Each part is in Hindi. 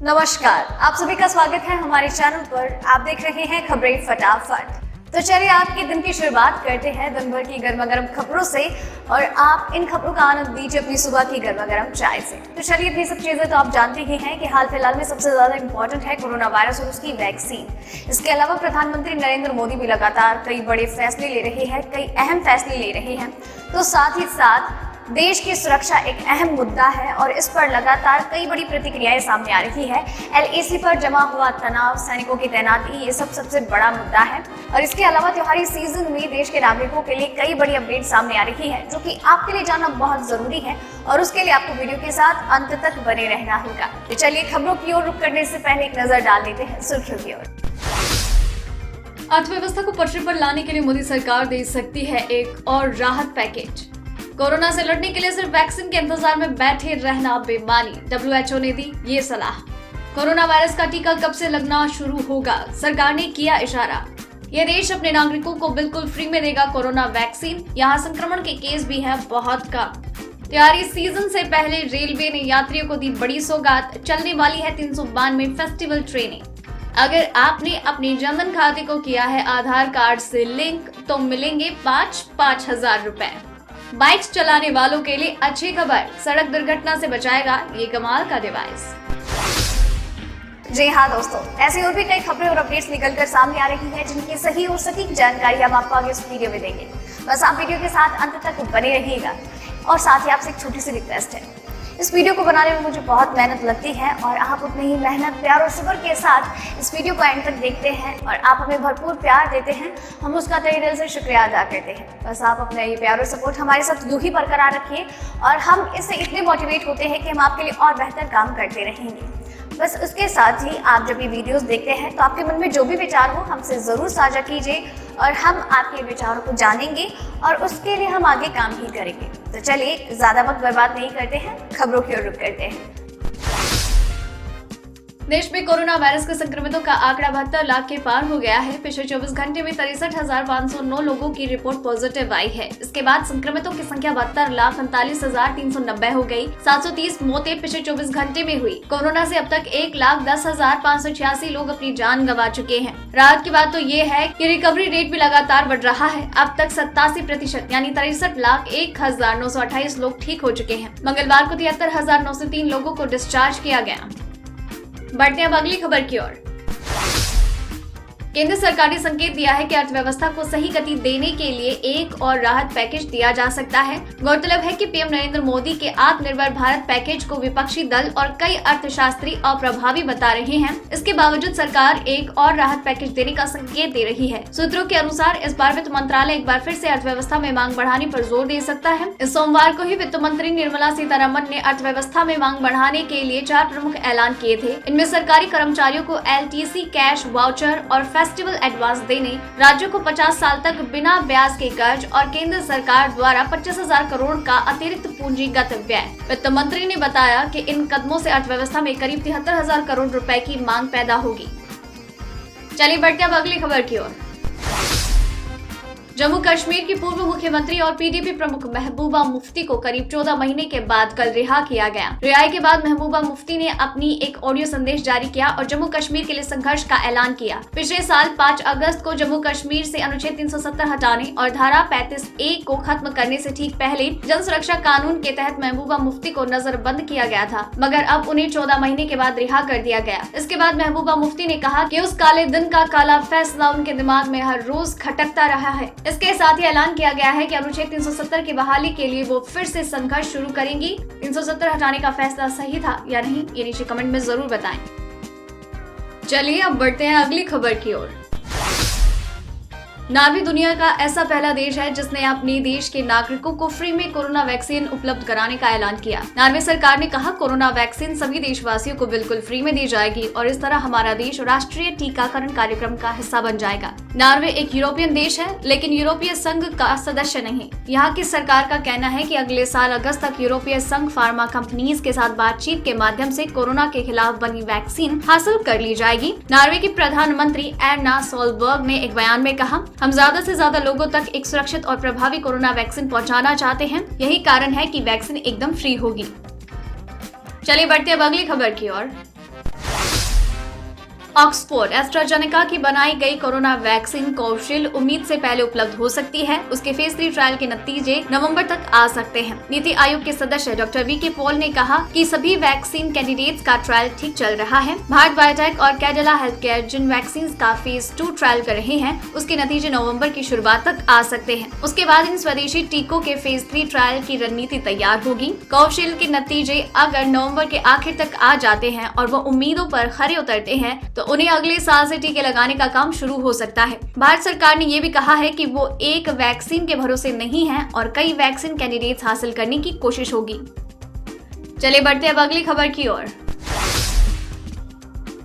नमस्कार, आप सभी का स्वागत है हमारे चैनल पर। आप देख रहे हैं खबरें फटाफट। तो चलिए आपके दिन की शुरुआत करते हैं दिन भर की गर्मा गर्म खबरों से और आप इन खबरों का आनंद लीजिए अपनी सुबह की गर्मा गर्म चाय से। तो चलिए इतनी सब चीजें तो आप जानते ही हैं कि हाल फिलहाल में सबसे ज्यादा इम्पोर्टेंट है कोरोना वायरस और उसकी वैक्सीन। इसके अलावा प्रधानमंत्री नरेंद्र मोदी भी लगातार कई बड़े फैसले ले रहे हैं, कई अहम फैसले ले रहे हैं। तो साथ ही साथ देश की सुरक्षा एक अहम मुद्दा है और इस पर लगातार कई बड़ी प्रतिक्रियाएं सामने आ रही है। एलएसी पर जमा हुआ तनाव, सैनिकों की तैनाती, ये सब सबसे बड़ा मुद्दा है। और इसके अलावा त्योहारी सीजन में देश के नागरिकों के लिए कई बड़ी अपडेट सामने आ रही है जो कि आपके लिए जानना बहुत जरूरी है और उसके लिए आपको वीडियो के साथ अंत तक बने रहना होगा। तो चलिए खबरों की ओर रुख करने से पहले एक नजर डाल लेते हैं सुर्खियों की ओर। अर्थव्यवस्था को पटरी पर लाने के लिए मोदी सरकार दे सकती है एक और राहत पैकेज। कोरोना से लड़ने के लिए सिर्फ वैक्सीन के इंतजार में बैठे रहना बेमानी, WHO ने दी ये सलाह। कोरोना वायरस का टीका कब से लगना शुरू होगा, सरकार ने किया इशारा। ये देश अपने नागरिकों को बिल्कुल फ्री में देगा कोरोना वैक्सीन। यहाँ संक्रमण के केस भी हैं बहुत कम। त्योहारी सीजन से पहले रेलवे ने यात्रियों को दी बड़ी सौगात, चलने वाली है 392 फेस्टिवल ट्रेनें। अगर आपने अपने जनधन खाते को किया है आधार कार्ड से लिंक तो मिलेंगे 5-5 हजार रुपए। बाइक चलाने वालों के लिए अच्छी खबर, सड़क दुर्घटना से बचाएगा ये कमाल का डिवाइस। जी हाँ दोस्तों, ऐसी और भी कई खबरें और अपडेट्स निकलकर सामने आ रही हैं जिनकी सही और सटीक जानकारी हम आपको आगे इस वीडियो में देंगे। बस आप वीडियो के साथ अंत तक बने रहिएगा। और साथ ही आपसे एक छोटी सी रिक्वेस्ट है, इस वीडियो को बनाने में मुझे बहुत मेहनत लगती है और आप उतनी ही मेहनत, प्यार और सब्र के साथ इस वीडियो को एंड तक देखते हैं और आप हमें भरपूर प्यार देते हैं। हम उसका तहे दिल से शुक्रिया अदा करते हैं। बस आप अपना ये प्यार और सपोर्ट हमारे साथ यूं ही बरकरार रखिए और हम इससे इतने मोटिवेट होते हैं कि हम आपके लिए और बेहतर काम करते रहेंगे। बस उसके साथ ही आप जब ये वीडियोस देखते हैं तो आपके मन में जो भी विचार हो हमसे ज़रूर साझा कीजिए और हम आपके विचारों को जानेंगे और उसके लिए हम आगे काम ही करेंगे। तो चलिए ज़्यादा वक्त बर्बाद नहीं करते हैं, खबरों की ओर रुख करते हैं। देश में कोरोना वायरस के संक्रमितों का आंकड़ा 72 लाख के पार हो गया है। पिछले 24 घंटे में 63,509 लोगों की रिपोर्ट पॉजिटिव आई है। इसके बाद संक्रमितों की संख्या 72,39,390 हो गई। 730 मौतें पिछले 24 घंटे में हुई। कोरोना से अब तक 1,10,586 लोग अपनी जान गंवा चुके हैं। राहत की बात तो ये है कि रिकवरी रेट भी लगातार बढ़ रहा है। अब तक 87% यानी 63,01,928 लोग ठीक हो चुके हैं। मंगलवार को 73,903 लोगों को डिस्चार्ज किया गया। बढ़ते हैं अब अगली खबर की ओर। केंद्र सरकार ने संकेत दिया है कि अर्थव्यवस्था को सही गति देने के लिए एक और राहत पैकेज दिया जा सकता है। गौरतलब है कि पीएम नरेंद्र मोदी के आत्मनिर्भर भारत पैकेज को विपक्षी दल और कई अर्थशास्त्री अप्रभावी बता रहे हैं। इसके बावजूद सरकार एक और राहत पैकेज देने का संकेत दे रही है। सूत्रों के अनुसार इस बार वित्त मंत्रालय एक बार फिर से अर्थव्यवस्था में मांग बढ़ाने पर जोर दे सकता है। इस सोमवार को ही वित्त मंत्री निर्मला सीतारमण ने अर्थव्यवस्था में मांग बढ़ाने के लिए 4 प्रमुख ऐलान किए थे। इनमें सरकारी कर्मचारियों को LTC, कैश वाउचर और फेस्टिवल एडवांस देने, राज्यों को 50 साल तक बिना ब्याज के कर्ज और केंद्र सरकार द्वारा 25,000 करोड़ का अतिरिक्त पूंजीगत व्यय। वित्त मंत्री ने बताया कि इन कदमों से अर्थव्यवस्था में करीब 73,000 करोड़ रुपए की मांग पैदा होगी। चलिए बढ़ते हैं अब अगली खबर की ओर। जम्मू कश्मीर की पूर्व मुख्यमंत्री और PDP प्रमुख महबूबा मुफ्ती को करीब 14 महीने के बाद कल रिहा किया गया। रिहाई के बाद महबूबा मुफ्ती ने अपनी एक ऑडियो संदेश जारी किया और जम्मू कश्मीर के लिए संघर्ष का ऐलान किया। पिछले साल 5 अगस्त को जम्मू कश्मीर से अनुच्छेद 370 हटाने और धारा 35A को खत्म करने से ठीक पहले जन सुरक्षा कानून के तहत महबूबा मुफ्ती को नजरबंद किया गया था, मगर अब उन्हें 14 महीने के बाद रिहा कर दिया गया। इसके बाद महबूबा मुफ्ती ने कहा कि उस काले दिन का काला फैसला उनके दिमाग में हर रोज खटकता रहा है। इसके साथ ही ऐलान किया गया है कि अनुच्छेद 370 की बहाली के लिए वो फिर से संघर्ष शुरू करेंगी। 370 हटाने का फैसला सही था या नहीं, ये नीचे कमेंट में जरूर बताएं। चलिए अब बढ़ते हैं अगली खबर की ओर। नार्वे दुनिया का ऐसा पहला देश है जिसने अपने देश के नागरिकों को फ्री में कोरोना वैक्सीन उपलब्ध कराने का ऐलान किया। नार्वे सरकार ने कहा, कोरोना वैक्सीन सभी देशवासियों को बिल्कुल फ्री में दी जाएगी और इस तरह हमारा देश राष्ट्रीय टीकाकरण कार्यक्रम का हिस्सा बन जाएगा। नार्वे एक यूरोपियन देश है लेकिन यूरोपीय संघ का सदस्य नहीं। यहाँ की सरकार का कहना है कि अगले साल अगस्त तक यूरोपीय संघ फार्मा कंपनीज के साथ बातचीत के माध्यम से कोरोना के खिलाफ बनी वैक्सीन हासिल कर ली जाएगी। नार्वे की प्रधानमंत्री एर्ना सोलबर्ग ने एक बयान में कहा, हम ज्यादा से ज्यादा लोगों तक एक सुरक्षित और प्रभावी कोरोना वैक्सीन पहुंचाना चाहते हैं। यही कारण है कि वैक्सीन एकदम फ्री होगी। चलिए बढ़ते हैं अब अगली खबर की ओर। ऑक्सफोर्ड एस्ट्राजेनेका की बनाई गई कोरोना वैक्सीन कोविशील्ड उम्मीद से पहले उपलब्ध हो सकती है। उसके फेज 3 ट्रायल के नतीजे नवंबर तक आ सकते हैं। नीति आयोग के सदस्य डॉक्टर वी के पॉल ने कहा कि सभी वैक्सीन कैंडिडेट्स का ट्रायल ठीक चल रहा है। भारत बायोटेक और कैडिला हेल्थकेयर जिन वैक्सीन का फेज 2 ट्रायल कर रहे हैं, उसके नतीजे नवम्बर की शुरुआत तक आ सकते हैं। उसके बाद इन स्वदेशी टीकों के फेज 3 ट्रायल की रणनीति तैयार होगी। कोविशील्ड के नतीजे अगर नवंबर के आखिर तक आ जाते हैं और वो उम्मीदों पर खरे उतरते हैं तो उन्हें अगले साल से टीके लगाने का काम शुरू हो सकता है। भारत सरकार ने ये भी कहा है कि वो एक वैक्सीन के भरोसे नहीं है और कई वैक्सीन कैंडिडेट्स हासिल करने की कोशिश होगी। चलिए बढ़ते हैं अब अगली खबर की ओर।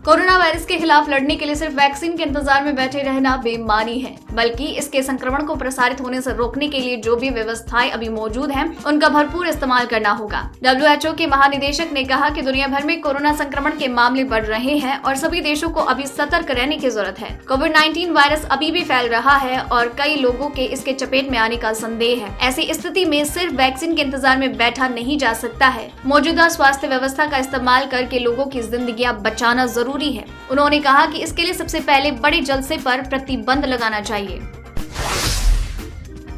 कोरोना वायरस के खिलाफ लड़ने के लिए सिर्फ वैक्सीन के इंतजार में बैठे रहना बेईमानी है, बल्कि इसके संक्रमण को प्रसारित होने से रोकने के लिए जो भी व्यवस्थाएं अभी मौजूद हैं, उनका भरपूर इस्तेमाल करना होगा। WHO के महानिदेशक ने कहा कि दुनिया भर में कोरोना संक्रमण के मामले बढ़ रहे हैं और सभी देशों को अभी सतर्क रहने की जरूरत है। कोविड-19 वायरस अभी भी फैल रहा है और कई लोगों के इसके चपेट में आने का संदेह है। ऐसी स्थिति में सिर्फ वैक्सीन के इंतजार में बैठा नहीं जा सकता है। मौजूदा स्वास्थ्य व्यवस्था का इस्तेमाल करके लोगों की जिंदगियां बचाना जरूरी है। उन्होंने कहा कि इसके लिए सबसे पहले बड़े जलसे पर प्रतिबंध लगाना चाहिए।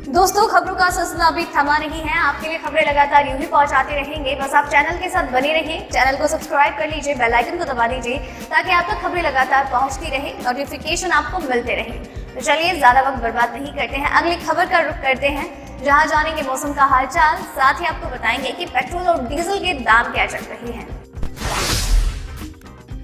दोस्तों, खबरों का सिलसिला अभी थमा नहीं है। आपके लिए खबरें लगातार यूं ही पहुंचाते रहेंगे। बस आप चैनल के साथ बने रहिए, चैनल को सब्सक्राइब कर लीजिए, बेल आइकन को दबा दीजिए ताकि आप तक खबरें लगातार पहुंचती रहे, नोटिफिकेशन आपको मिलते रहे। तो चलिए ज्यादा वक्त बर्बाद नहीं करते हैं, अगली खबर का रुख करते हैं, जहां जानेंगे मौसम का हालचाल। साथ ही आपको बताएंगे कि पेट्रोल और डीजल के दाम क्या चल रहे हैं।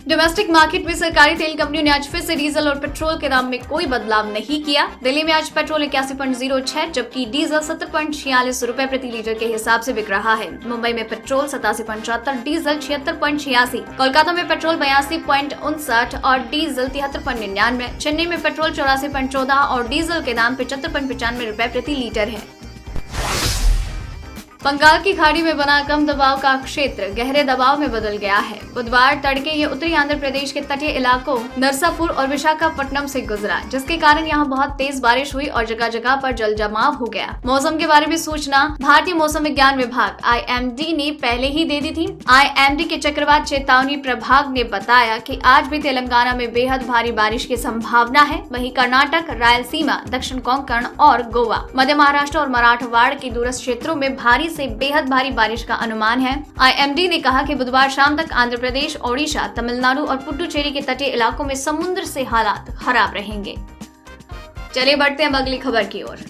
डोमेस्टिक मार्केट में सरकारी तेल कंपनियों ने आज फिर से डीजल और पेट्रोल के दाम में कोई बदलाव नहीं किया। दिल्ली में आज पेट्रोल 81.06 जबकि डीजल 70.46 रुपए प्रति लीटर के हिसाब से बिक रहा है। मुंबई में पेट्रोल 87.74, डीजल 76.86, कोलकाता में पेट्रोल 82.59 और डीजल 73.99, चेन्नई में पेट्रोल 84.14 और डीजल के दाम 75.95 रुपए प्रति लीटर है। बंगाल की खाड़ी में बना कम दबाव का क्षेत्र गहरे दबाव में बदल गया है। बुधवार तड़के ये उत्तरी आंध्र प्रदेश के तटीय इलाकों नरसापुर और विशाखापट्टनम से गुजरा, जिसके कारण यहाँ बहुत तेज बारिश हुई और जगह जगह पर जल जमाव हो गया। मौसम के बारे में सूचना भारतीय मौसम विज्ञान विभाग IMD ने पहले ही दे दी थी। IMD के चक्रवात चेतावनी प्रभाग ने बताया कि आज भी तेलंगाना में बेहद भारी बारिश की संभावना है। वहीं कर्नाटक, रायलसीमा, दक्षिण कोंकण और गोवा, मध्य महाराष्ट्र और मराठवाड़ के दूरस्थ क्षेत्रों में भारी से बेहद भारी बारिश का अनुमान है। IMD ने कहा कि बुधवार शाम तक आंध्र प्रदेश, ओडिशा, तमिलनाडु और पुडुचेरी के तटीय इलाकों में समुद्र से हालात खराब रहेंगे। चलिए बढ़ते हैं अगली खबर की ओर।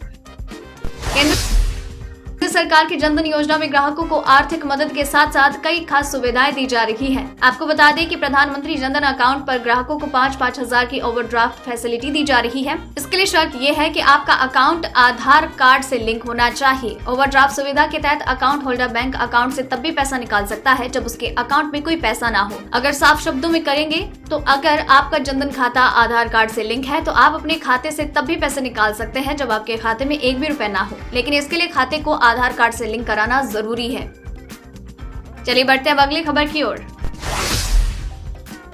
सरकार की जनधन योजना में ग्राहकों को आर्थिक मदद के साथ साथ कई खास सुविधाएं दी जा रही हैं। आपको बता दें कि प्रधानमंत्री जनधन अकाउंट पर ग्राहकों को 5-5 हजार की ओवरड्राफ्ट फैसिलिटी दी जा रही है। इसके लिए शर्त यह है कि आपका अकाउंट आधार कार्ड से लिंक होना चाहिए। ओवरड्राफ्ट सुविधा के तहत अकाउंट होल्डर बैंक अकाउंट से तब भी पैसा निकाल सकता है जब उसके अकाउंट में कोई पैसा ना हो। अगर साफ शब्दों में करेंगे तो अगर आपका जनधन खाता आधार कार्ड से लिंक है तो आप अपने खाते से तब भी पैसे निकाल सकते हैं जब आपके खाते में एक भी रुपए ना हो, लेकिन इसके लिए खाते को आधार कार्ड से लिंक कराना जरूरी है। चलिए बढ़ते हैं अब अगली खबर की ओर।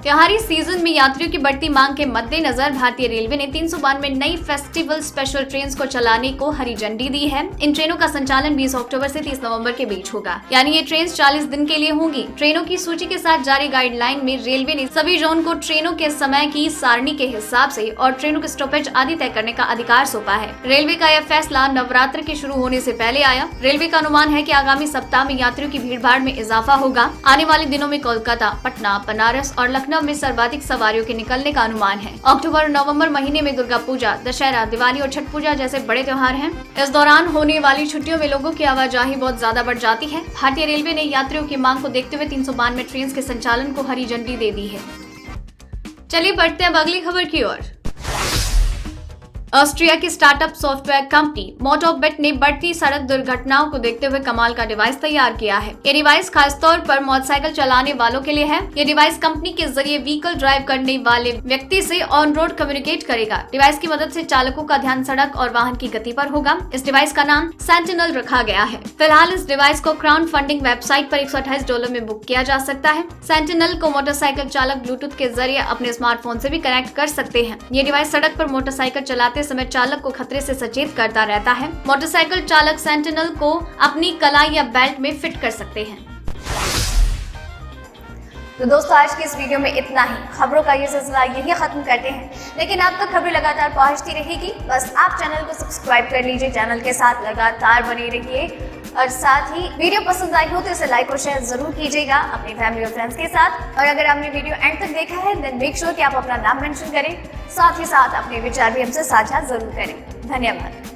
त्योहारी सीजन में यात्रियों की बढ़ती मांग के मद्देनजर भारतीय रेलवे ने 392 नई फेस्टिवल स्पेशल ट्रेन को चलाने को हरी झंडी दी है। इन ट्रेनों का संचालन 20 अक्टूबर से 30 नवंबर के बीच होगा, यानी ये ट्रेन 40 दिन के लिए होंगी। ट्रेनों की सूची के साथ जारी गाइडलाइन में रेलवे ने सभी जोन को ट्रेनों के समय की सारणी के हिसाब से और ट्रेनों के स्टॉपेज आदि तय करने का अधिकार सौंपा है। रेलवे का यह फैसला नवरात्र के शुरू होने से पहले आया। रेलवे का अनुमान है कि आगामी सप्ताह में यात्रियों की भीड़भाड़ में इजाफा होगा। आने वाले दिनों में कोलकाता, पटना, बनारस और लखनऊ में सर्वाधिक सवारियों के निकलने का अनुमान है। अक्टूबर और नवंबर महीने में दुर्गा पूजा, दशहरा, दिवाली और छठ पूजा जैसे बड़े त्योहार हैं। इस दौरान होने वाली छुट्टियों में लोगों की आवाजाही बहुत ज्यादा बढ़ जाती है। भारतीय रेलवे ने यात्रियों की मांग को देखते हुए 392 ट्रेन के संचालन को हरी झंडी दे दी है। चलिए बढ़ते हैं अब अगली खबर की ओर। ऑस्ट्रिया की स्टार्टअप सॉफ्टवेयर कंपनी मोटोबिट ने बढ़ती सड़क दुर्घटनाओं को देखते हुए कमाल का डिवाइस तैयार किया है। ये डिवाइस खासतौर पर मोटरसाइकिल चलाने वालों के लिए है। ये डिवाइस कंपनी के जरिए व्हीकल ड्राइव करने वाले व्यक्ति से ऑन रोड कम्युनिकेट करेगा। डिवाइस की मदद से चालकों का ध्यान सड़क और वाहन की गति पर होगा। इस डिवाइस का नाम सेंटिनल रखा गया है। फिलहाल इस डिवाइस को क्राउड फंडिंग वेबसाइट पर $128 में बुक किया जा सकता है। सेंटिनल को मोटरसाइकिल चालक ब्लूटूथ के जरिए अपने स्मार्टफोन से भी कनेक्ट कर सकते हैं। ये डिवाइस सड़क पर मोटरसाइकिल चलाते समय चालक को खतरे से सचेत करता रहता है। मोटरसाइकिल चालक सेंटिनल को अपनी कलाई या बेल्ट में फिट कर सकते हैं। तो दोस्तों आज की इस वीडियो में इतना ही। खबरों का ये सिलसिला यही खत्म करते हैं, लेकिन आप तक खबरें लगातार पहुंचती रहेगी। बस आप चैनल को सब्सक्राइब कर लीजिए, चैनल के साथ लगातार बने रहिए और साथ ही वीडियो पसंद आई हो तो इसे लाइक और शेयर जरूर कीजिएगा अपनी फैमिली और फ्रेंड्स के साथ। और अगर आपने वीडियो एंड तक देखा है देन मेक श्योर कि आप अपना नाम मेंशन करें, साथ ही साथ अपने विचार भी हमसे साझा जरूर करें। धन्यवाद।